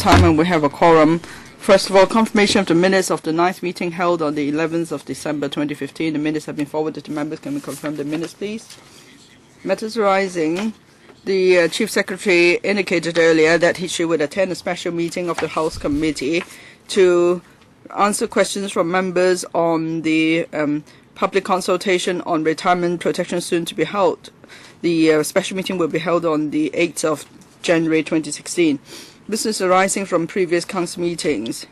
time and we have a quorum. First of all, confirmation of the minutes of the 9th meeting held on the 11th of December 2015. The minutes have been forwarded to members. Can we confirm the minutes, please? Matters arising. The Chief Secretary indicated earlier that she would attend a special meeting of the House Committee to answer questions from members on the public consultation on retirement protection soon to be held. The special meeting will be held on the 8th of January 2016. Business arising from previous Council meetings.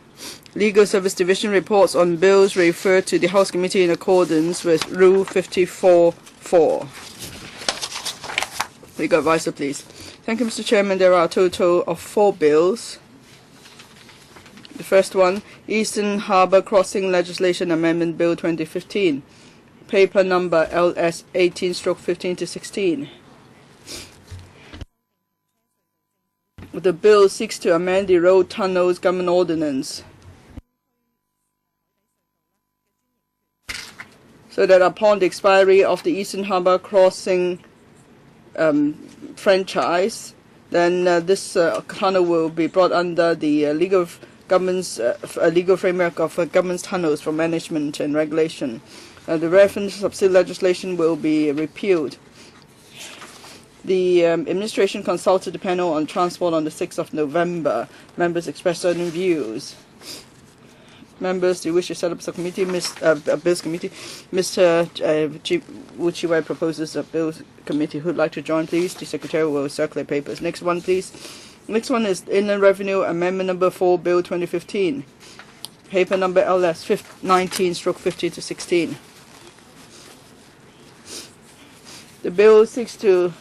Legal Service Division reports on bills referred to the House Committee in accordance with Rule 54(4). Legal Advisor, please. Thank you, Mr. Chairman. There are a total of 4 bills. The first one, Eastern Harbour Crossing Legislation Amendment Bill 2015. Paper number LS 18/15 to 16. The bill seeks to amend the Road Tunnels Government Ordinance so that upon the expiry of the Eastern Harbour Crossing franchise, then this tunnel will be brought under the legal framework of government's tunnels for management and regulation. The reference subsidy legislation will be repealed. The administration consulted the panel on transport on the 6th of November. Members expressed certain views. Members who wish to set up a committee, Bills Committee, Mr. Wu Chi-wai proposes a Bills Committee. Who'd like to join, please? The Secretary will circulate papers. Next one, please. Next one is Inland Revenue Amendment Number 4, Bill 2015. Paper number LS 19/15 to 16. The bill seeks to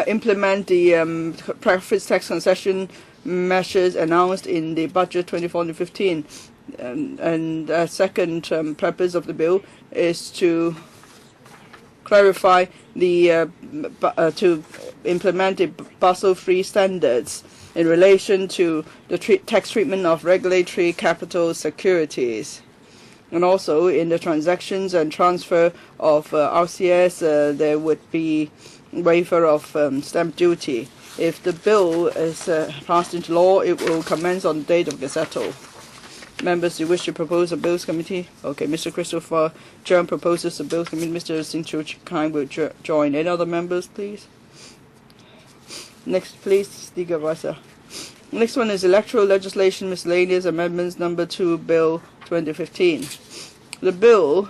implement the profits tax concession measures announced in the budget 2014-15. And the second purpose of the bill is to clarify the to implement the Basel III standards in relation to the tax treatment of regulatory capital securities. And also in the transactions and transfer of RCS, there would be waiver of stamp duty. If the bill is passed into law, it will commence on the date of Gazetto. Members who wish to propose a Bills Committee? Okay, Mr. Christopher Cheung proposes a Bills Committee. Mr. Sing Chu Kai will join. Any other members, please? Next, please, Legal Advisor. Next one is Electoral Legislation Miscellaneous Amendments Number 2, Bill 2015. The bill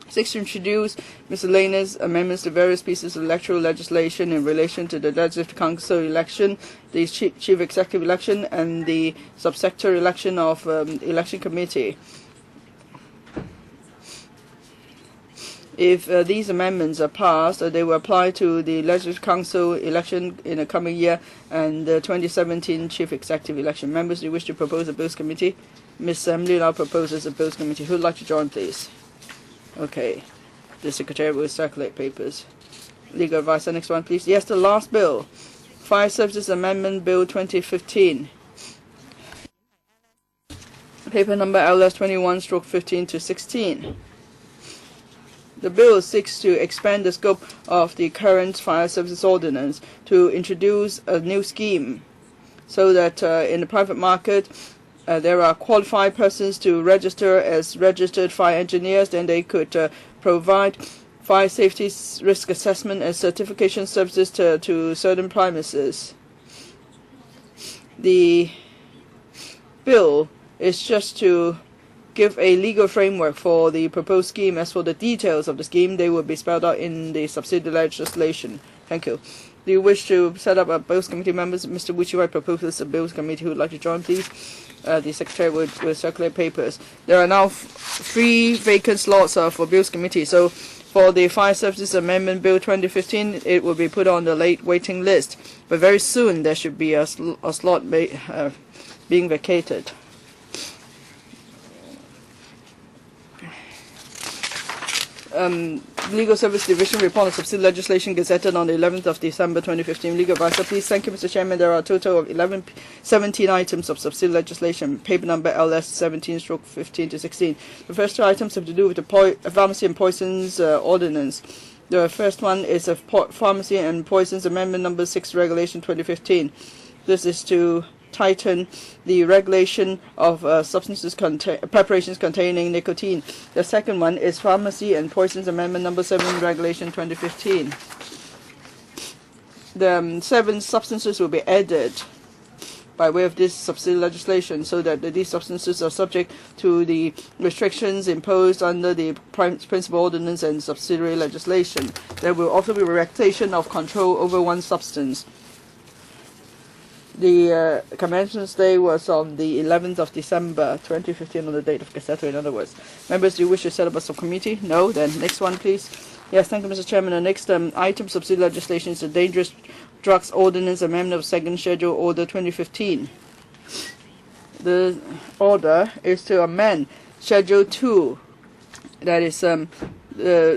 seeks to introduce miscellaneous amendments to various pieces of electoral legislation in relation to the Legislative Council election, the Chief Executive election, and the subsector election of Election Committee. If these amendments are passed, they will apply to the Legislative Council election in the coming year and the 2017 Chief Executive election. Members who wish to propose a Bills Committee? Ms. Emily now proposes a Bills Committee. Who would like to join, please? Okay. The Secretary will circulate papers. Legal Advisor, next one, please. Yes, the last bill. Fire Services Amendment Bill 2015. Paper number LS 21/15 to 16. The bill seeks to expand the scope of the current Fire Services Ordinance to introduce a new scheme so that in the private market there are qualified persons to register as registered fire engineers. Then they could provide fire safety risk assessment and certification services to certain premises. The bill is just to give a legal framework for the proposed scheme. As for the details of the scheme, they will be spelled out in the subsidiary legislation. Thank you. Do you wish to set up a Bills Committee? Members? Mr. Wu Chi-wai proposes a Bills Committee. Who would like to join, please? The Secretary will circulate papers. There are now 3 vacant slots for Bills Committee. So for the Fire Services Amendment Bill 2015, it will be put on the late waiting list. But very soon there should be a slot being vacated. Legal Service Division report on subsidy legislation gazetted on the 11th of December 2015. Legal Advisor, please. Thank you, Mr. Chairman. There are a total of 17 items of subsidy legislation, paper number LS 17/15 to 16. The first 2 items have to do with the Pharmacy and Poisons Ordinance. The first one is a Pharmacy and Poisons Amendment Number 6 Regulation 2015. This is to tighten the regulation of preparations containing nicotine. The second one is Pharmacy and Poisons Amendment Number 7 Regulation 2015. The 7 substances will be added by way of this subsidiary legislation, so that these substances are subject to the restrictions imposed under the principal ordinance and subsidiary legislation. There will also be relaxation of control over one substance. The commencement day was on the 11th of December 2015, on the date of Gazetto, in other words. Members, do you wish to set up a subcommittee? No? Then next one, please. Yes, thank you, Mr. Chairman. The next item subsidiary legislation is the Dangerous Drugs Ordinance Amendment of Second Schedule Order 2015. The order is to amend Schedule 2, that is the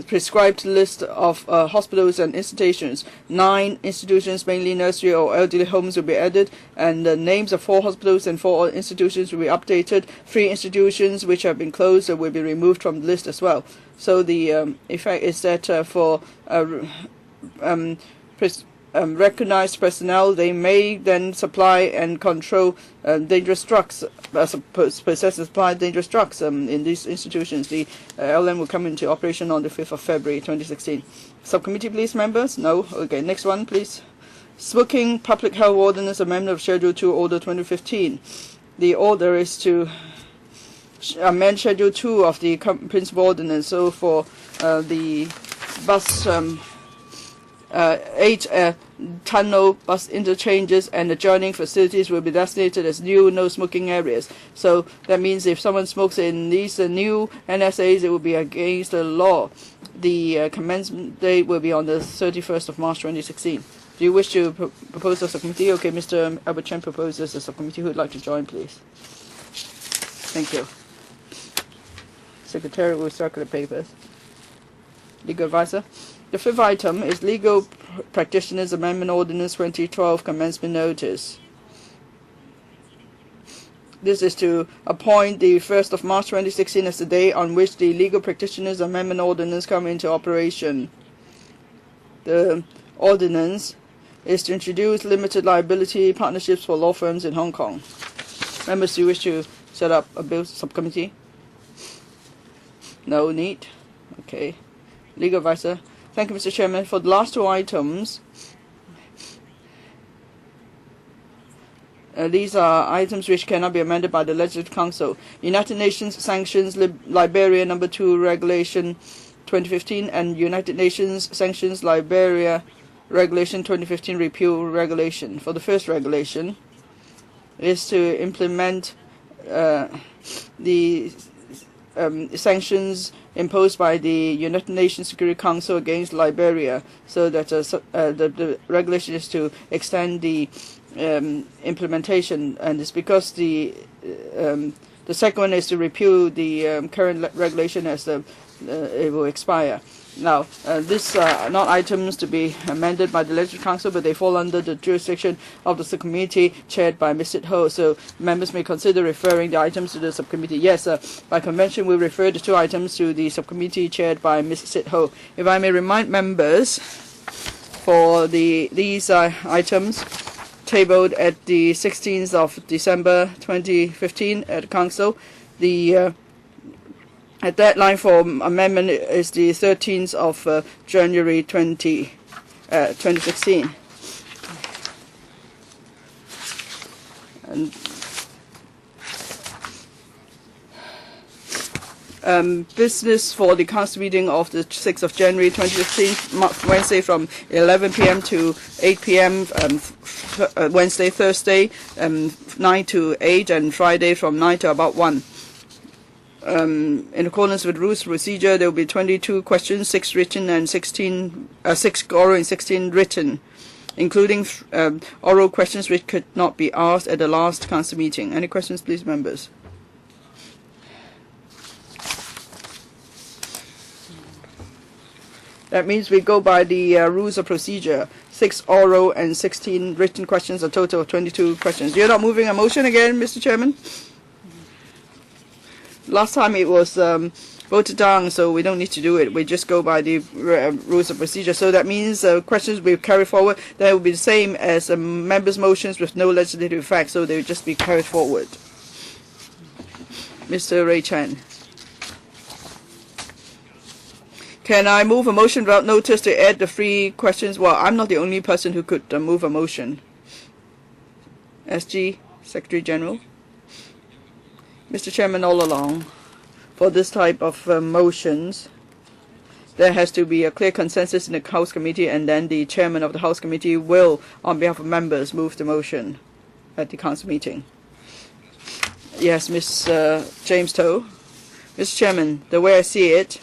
prescribed list of hospitals and institutions. 9 institutions, mainly nursery or elderly homes, will be added, and the names of 4 hospitals and 4 institutions will be updated. 3 institutions which have been closed will be removed from the list as well. So the effect is that for recognized personnel, they may then supply and control dangerous drugs, possess and supply dangerous drugs in these institutions. The LM will come into operation on the 5th of February 2016. Subcommittee, please, members? No? Okay, next one, please. Smoking Public Health Ordinance Amendment of Schedule 2 Order 2015. The order is to amend Schedule 2 of the principal ordinance. So for the bus 8 tunnel bus interchanges and adjoining facilities will be designated as new no smoking areas. So that means if someone smokes in these new NSAs, it will be against the law. The commencement date will be on the 31st of March 2016. Do you wish to propose a subcommittee? Okay, Mr. Albert Chen proposes a subcommittee. Who would like to join, please? Thank you. Secretary will circulate papers. Legal advisor. The 5th item is Legal Practitioners Amendment Ordinance 2012 Commencement Notice. This is to appoint the 1st of March 2016 as the day on which the Legal Practitioners Amendment Ordinance come into operation. The ordinance is to introduce limited liability partnerships for law firms in Hong Kong. Members, do you wish to set up a bill subcommittee? No need? Okay. Legal advisor. Thank you, Mr. Chairman. For the last 2 items, these are items which cannot be amended by the Legislative Council. United Nations Sanctions Liberia No. 2 Regulation 2015 and United Nations Sanctions Liberia Regulation 2015 Repeal Regulation. For the first regulation, is to implement the sanctions imposed by the United Nations Security Council against Liberia, so that the regulation is to extend the implementation, and it's because the second one is to repeal the current regulation as it will expire. Now, these are not items to be amended by the Legislative Council, but they fall under the jurisdiction of the subcommittee chaired by Ms. Sit Ho. So members may consider referring the items to the subcommittee. Yes, by convention, we refer the 2 items to the subcommittee chaired by Ms. Sit Ho. If I may remind members, for these items tabled at the 16th of December 2015 at the Council, the deadline for amendment is the 13th of January 2016. And business for the council meeting of the 6th of January 2015, Wednesday from 11 p.m. to 8 p.m., Wednesday, Thursday, 9 to 8, and Friday from 9 to about 1. In accordance with rules procedure, there will be 22 questions, 6 written and 6 oral and 16 written, including oral questions which could not be asked at the last council meeting. Any questions, please, members? That means we go by the rules of procedure. 6 oral and 16 written questions, a total of 22 questions. You're not moving a motion again, Mr. Chairman? Last time it was voted down, so we don't need to do it. We just go by the rules of procedure. So that means questions we carry forward, that will be the same as members' motions with no legislative effect, so they will just be carried forward. Mr. Ray Chan. Can I move a motion without notice to add the 3 questions? Well, I'm not the only person who could move a motion. SG, Secretary General. Mr. Chairman, all along, for this type of motions, there has to be a clear consensus in the House Committee, and then the Chairman of the House Committee will, on behalf of members, move the motion at the Council meeting. Yes, James Toh. Mr. Chairman, the way I see it,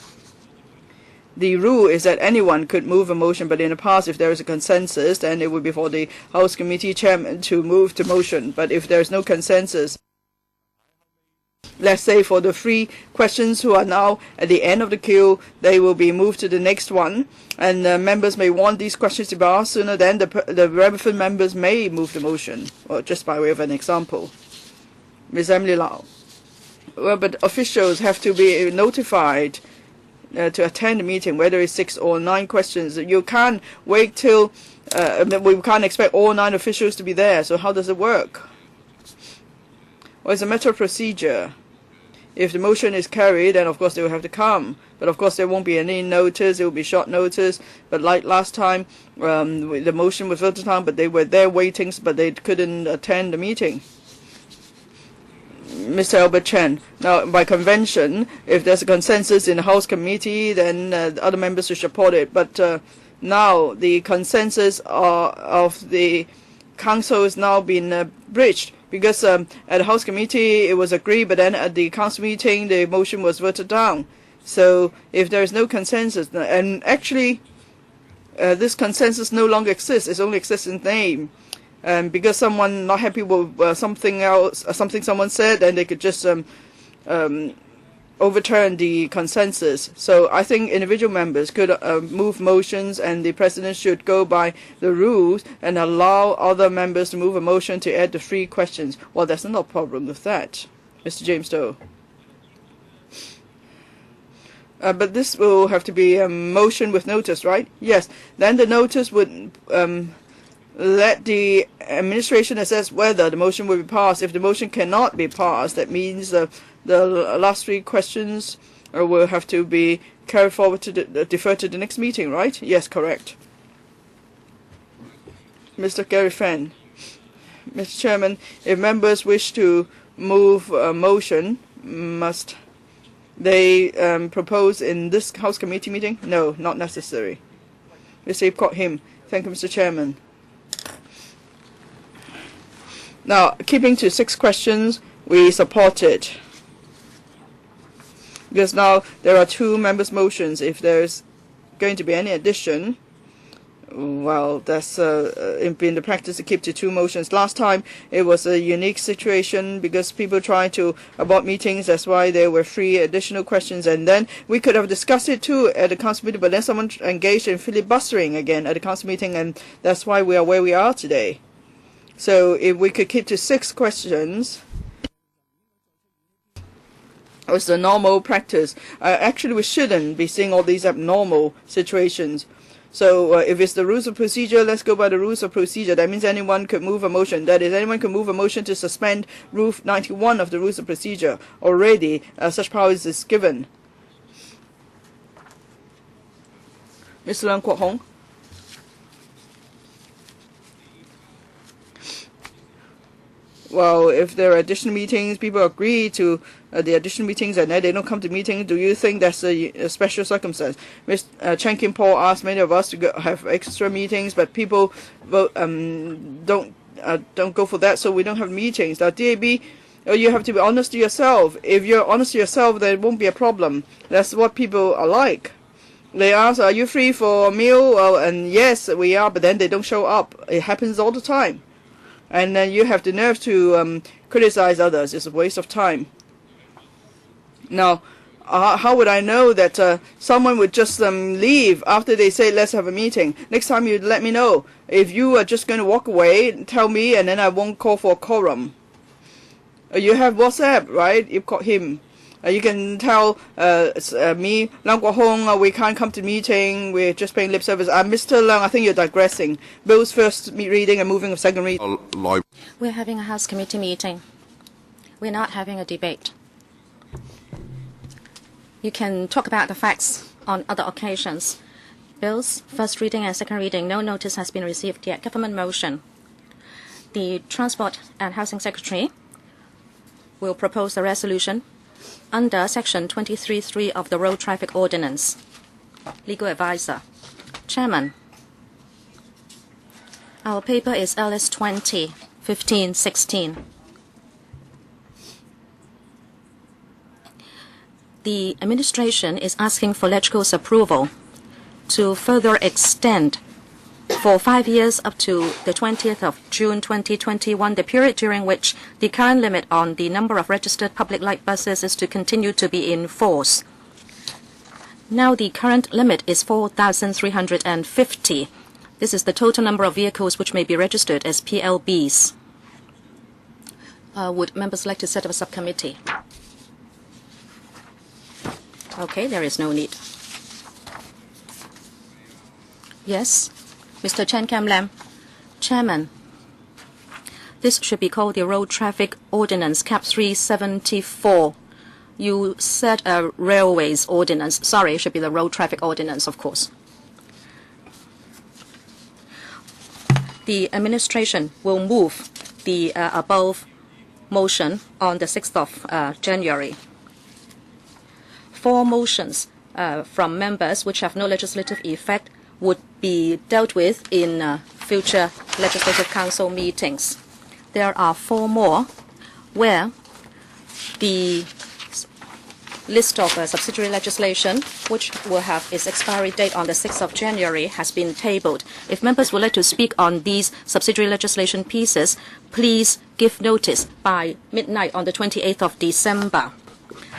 the rule is that anyone could move a motion, but in the past, if there is a consensus, then it would be for the House Committee Chairman to move the motion. But if there is no consensus, let's say for the 3 questions who are now at the end of the queue, they will be moved to the next one, and members may want these questions to be asked sooner, then the relevant members may move the motion, or just by way of an example. Ms. Emily Lau. Well, but officials have to be notified to attend the meeting, whether it's 6 or 9 questions. You can't wait till, we can't expect all 9 officials to be there, so how does it work? Well, it's a matter of procedure. If the motion is carried, then of course they will have to come. But of course there won't be any notice, it will be short notice. But like last time, the motion was voted on, but they were there waiting, but they couldn't attend the meeting. Mr. Albert Chen. Now, by convention, if there's a consensus in the House Committee, then the other members should support it. But now the consensus of the Council is now been breached, because at the House Committee it was agreed, but then at the Council meeting the motion was voted down. So if there is no consensus, and actually this consensus no longer exists, it only exists in name. Because someone not happy with something else, something someone said, then they could just overturn the consensus. So I think individual members could move motions, and the President should go by the rules and allow other members to move a motion to add the 3 questions. Well, there's no problem with that, Mr. James Doe. But this will have to be a motion with notice, right? Yes. Then the notice would let the administration assess whether the motion will be passed. If the motion cannot be passed, that means the last 3 questions will have to be carried forward to defer to the next meeting, right? Yes, correct. Mr. Gary Fan. Mr. Chairman, if members wish to move a motion, must they propose in this House Committee meeting? No, not necessary. Mr. Ip Kok Him. Thank you, Mr. Chairman. Now, keeping to 6 questions, we support it. Because now there are 2 members' motions. If there's going to be any addition, well, that's been the practice to keep to 2 motions. Last time it was a unique situation because people tried to abort meetings. That's why there were 3 additional questions. And then we could have discussed it too at the council meeting, but then someone engaged in filibustering again at the council meeting, and that's why we are where we are today. So if we could keep to 6 questions, it was the normal practice. Actually, we shouldn't be seeing all these abnormal situations. So if it's the rules of procedure, let's go by the rules of procedure. That means anyone could move a motion. That is, anyone can move a motion to suspend Rule 91 of the rules of procedure. Already, such powers is given. Mr. Leung Kwok Hong. Well, if there are additional meetings, people agree to the additional meetings and then they don't come to meetings, do you think that's a special circumstance? Ms. Chen Kim Paul asked many of us to have extra meetings, but people vote, don't go for that, so we don't have meetings. Now, DAB, you have to be honest to yourself. If you're honest to yourself, then it won't be a problem. That's what people are like. They ask, are you free for a meal? Well, and yes, we are, but then they don't show up. It happens all the time. And then you have the nerve to criticize others. It's a waste of time. Now, how would I know that someone would just leave after they say, let's have a meeting? Next time you'd let me know. If you are just going to walk away, tell me, and then I won't call for a quorum. You have WhatsApp, right? You've got him. You can tell me, Leung Kwok-hong, we can't come to meeting. We're just paying lip service. Mr. Leung, I think you're digressing. Bill's first reading and moving of second reading. We're having a House Committee meeting. We're not having a debate. You can talk about the facts on other occasions. Bills, first reading and second reading, no notice has been received yet. Government motion. The Transport and Housing Secretary will propose a resolution under Section 23(3) of the Road Traffic Ordinance. Legal Advisor. Chairman, our paper is LS 2015-16. The administration is asking for LegCo's approval to further extend for 5 years up to the 20th of June 2021, the period during which the current limit on the number of registered public light buses is to continue to be in force. Now the current limit is 4,350. This is the total number of vehicles which may be registered as PLBs. Would members like to set up a subcommittee? Okay, there is no need. Yes, Mr. Chen Kam Lam. Chairman, this should be called the Road Traffic Ordinance, Cap 374. You said a railways ordinance. Sorry, it should be the Road Traffic Ordinance, of course. The administration will move the above motion on the 6th of January. 4 motions from members which have no legislative effect would be dealt with in future Legislative Council meetings. There are 4 more where the list of subsidiary legislation, which will have its expiry date on the 6th of January, has been tabled. If members would like to speak on these subsidiary legislation pieces, please give notice by midnight on the 28th of December.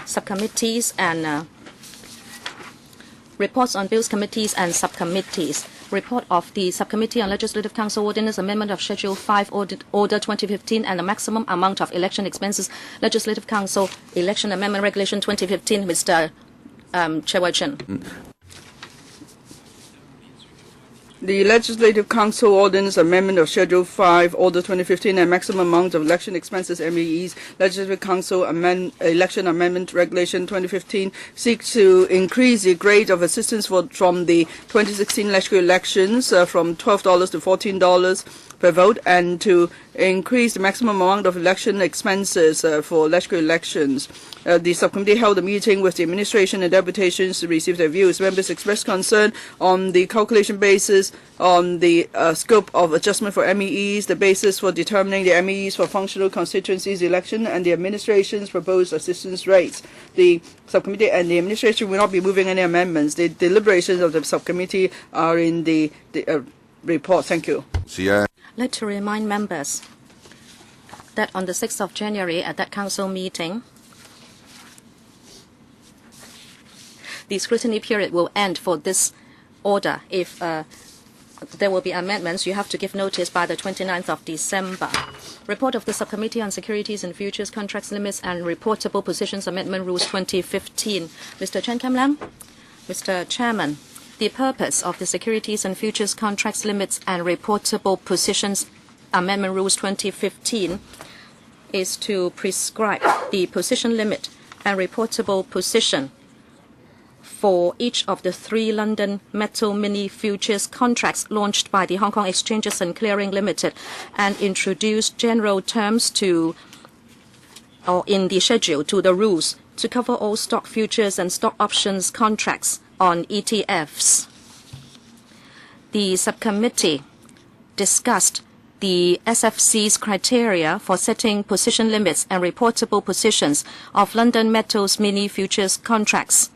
Subcommittees and reports on bills committees and subcommittees. Report of the Subcommittee on Legislative Council Ordinance Amendment of Schedule 5 Order 2015 and the maximum amount of election expenses Legislative Council Election Amendment Regulation 2015. Mr. Choi Wai-chun. The Legislative Council Ordinance Amendment of Schedule 5, Order 2015, and maximum amount of election expenses MEE's Legislative Council Election Amendment Regulation 2015 seeks to increase the grade of assistance from the 2016 legislative elections from $12 to $14 per vote, and to increase the maximum amount of election expenses for legislative elections. The subcommittee held a meeting with the administration and deputations to receive their views. Members expressed concern on the calculation basis, on the scope of adjustment for MEEs, the basis for determining the MEEs for functional constituencies election, and the administration's proposed assistance rates. The subcommittee and the administration will not be moving any amendments. The deliberations of the subcommittee are in the report. Thank you. I'd like to remind members that on the 6th of January at that council meeting, the scrutiny period will end for this order. If there will be amendments, you have to give notice by the 29th of December. Report of the Subcommittee on Securities and Futures Contracts Limits and Reportable Positions Amendment Rules 2015. Mr. Chen Kam Lam. Mr. Chairman, the purpose of the Securities and Futures Contracts Limits and Reportable Positions Amendment Rules 2015 is to prescribe the position limit and reportable position for each of the 3 London Metal Mini Futures contracts launched by the Hong Kong Exchanges and Clearing Limited, and introduce general terms in the schedule to the rules to cover all stock futures and stock options contracts on ETFs. The subcommittee discussed the SFC's criteria for setting position limits and reportable positions of London Metals Mini Futures contracts.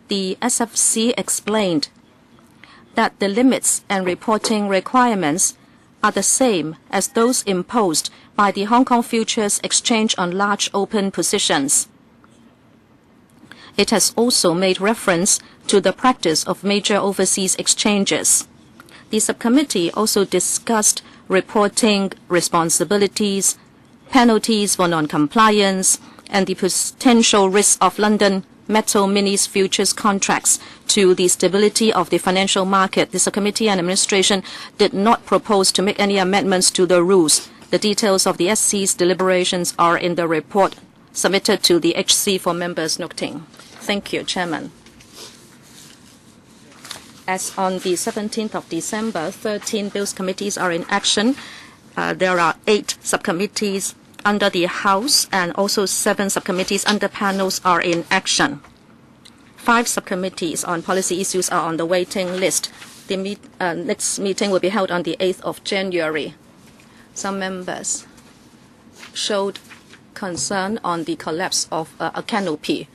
The SFC explained that the limits and reporting requirements are the same as those imposed by the Hong Kong Futures Exchange on large open positions. It has also made reference to the practice of major overseas exchanges. The subcommittee also discussed reporting responsibilities, penalties for non-compliance, and the potential risk of London Metal Minis futures contracts to the stability of the financial market. The subcommittee and administration did not propose to make any amendments to the rules. The details of the SC's deliberations are in the report submitted to the HC for members' noting. Thank you, Chairman. As on the 17th of December, 13 bills committees are in action. There are 8 subcommittees under the House, and also 7 subcommittees under panels are in action. 5 subcommittees on policy issues are on the waiting list. The next meeting will be held on the 8th of January. Some members showed concern on the collapse of a canopy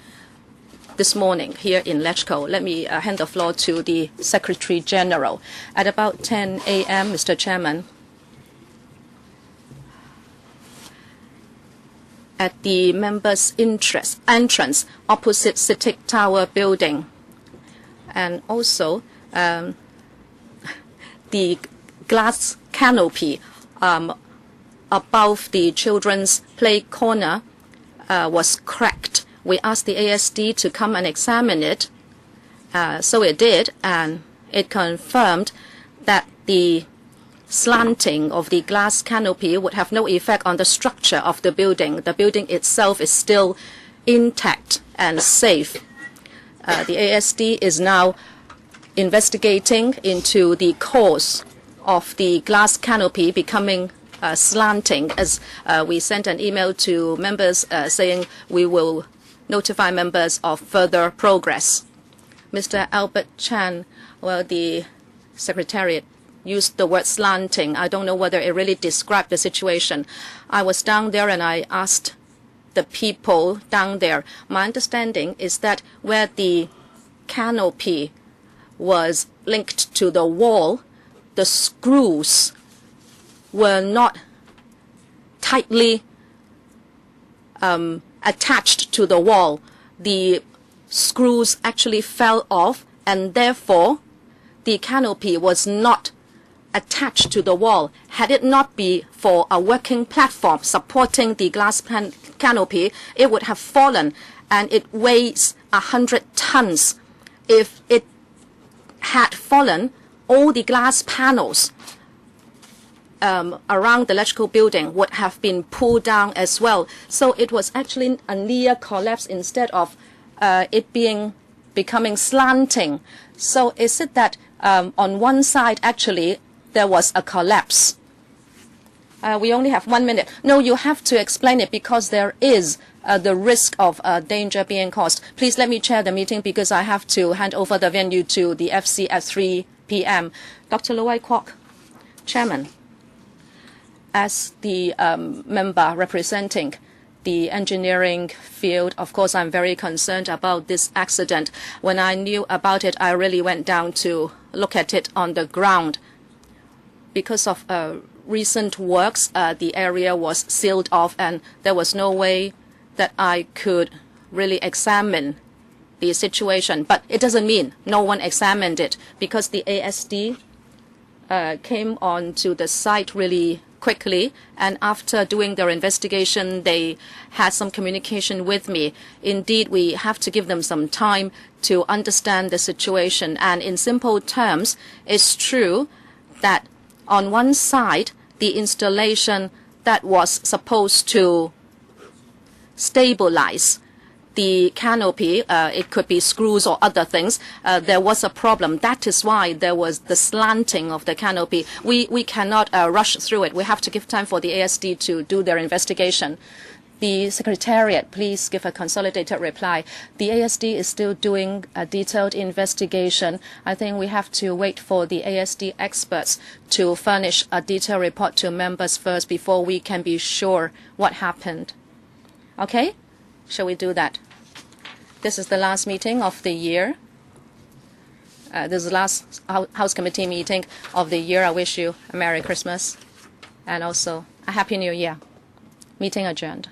this morning here in Lechko. Let me hand the floor to the Secretary General. At about 10 a.m., Mr. Chairman, at the members' entrance opposite Citic Tower building, and also the glass canopy above the children's play corner was cracked. We asked the ASD to come and examine it. So it did, and it confirmed that the slanting of the glass canopy would have no effect on the structure of the building. The building itself is still intact and safe. The ASD is now investigating into the cause of the glass canopy becoming slanting, as we sent an email to members saying we will notify members of further progress. Mr. Albert Chan, well, the Secretariat used the word slanting. I don't know whether it really described the situation. I was down there and I asked the people down there. My understanding is that where the canopy was linked to the wall, the screws were not tightly attached to the wall. The screws actually fell off, and therefore the canopy was not attached to the wall. Had it not been for a working platform supporting the glass canopy, it would have fallen, and it weighs 100 tons. If it had fallen, all the glass panels around the electrical building would have been pulled down as well. So it was actually a near collapse instead of it becoming slanting. So is it that on one side actually there was a collapse? We only have 1 minute. No, you have to explain it because there is the risk of danger being caused. Please let me chair the meeting because I have to hand over the venue to the FC at 3 p.m. Dr. Loy Kwok, Chairman. As the member representing the engineering field, of course, I'm very concerned about this accident. When I knew about it, I really went down to look at it on the ground. Because of recent works, the area was sealed off, and there was no way that I could really examine the situation. But it doesn't mean no one examined it, because the ASD came onto the site really quickly, and after doing their investigation, they had some communication with me. Indeed, we have to give them some time to understand the situation. And in simple terms, it's true that on one side, the installation that was supposed to stabilize the canopy, it could be screws or other things, there was a problem. That is why there was the slanting of the canopy. We cannot rush through it. We have to give time for the ASD to do their investigation. The Secretariat, please give a consolidated reply. The ASD is still doing a detailed investigation. I think we have to wait for the ASD experts to furnish a detailed report to members first before we can be sure what happened. Okay? Shall we do that? This is the last meeting of the year. This is the last House Committee meeting of the year. I wish you a Merry Christmas and also a Happy New Year. Meeting adjourned.